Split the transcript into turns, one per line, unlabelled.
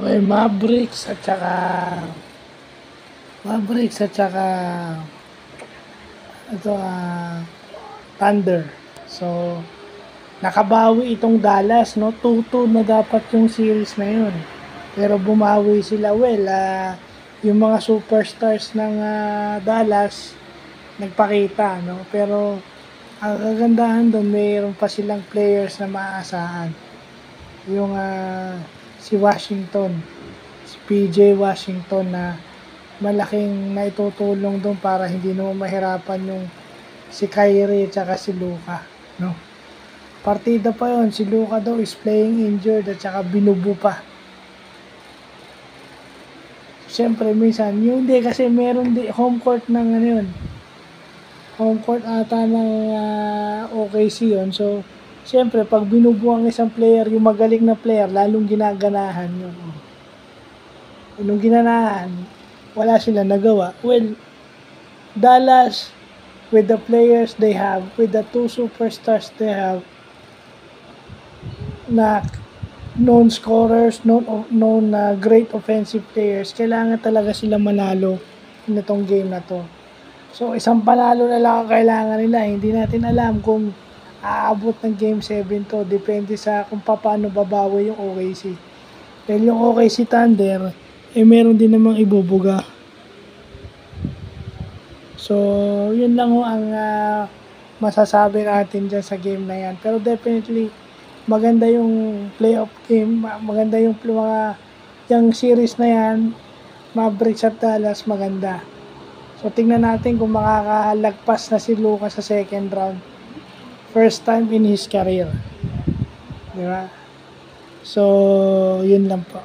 Okay, Mavericks at saka ito, Thunder. So, nakabawi itong Dallas, no? 2-2 na dapat yung series na yun. Pero bumawi sila. Well, yung mga superstars ng Dallas nagpakita, no? Pero ang kagandahan doon, mayroon pa silang players na maaasahan. Yung si Washington, si PJ Washington na malaking naitutulong doon para hindi naman mahirapan yung si Kyrie at saka si Luka, no? Partida pa yon, si Luka daw is playing injured at saka binubu pa. Siyempre minsan, yung hindi kasi meron home court ng ano yun. Home court ata ng OKC yun. So, siyempre pag binubu ang isang player, yung magaling na player, lalong ginaganahan yun. Nung ginanahan, wala sila nagawa. Well, Dallas, with the players they have, with the two superstars they have, na known scorers, known great offensive players, kailangan talaga sila manalo nitong game na to. So, isang panalo na lang ang kailangan nila. Hindi natin alam kung aabot ng game 7 to. Depende sa kung paano babawi yung OKC. Dahil yung OKC Thunder, meron din namang ibubuga. So, yun lang ho ang masasabi natin dyan sa game na yan. Pero definitely, maganda yung playoff game. Maganda yung yung series na yan. Mavericks at Dallas, maganda. So, tingnan natin kung makakalagpas na si Luka sa second round. First time in his career. Diba? So, yun lang po.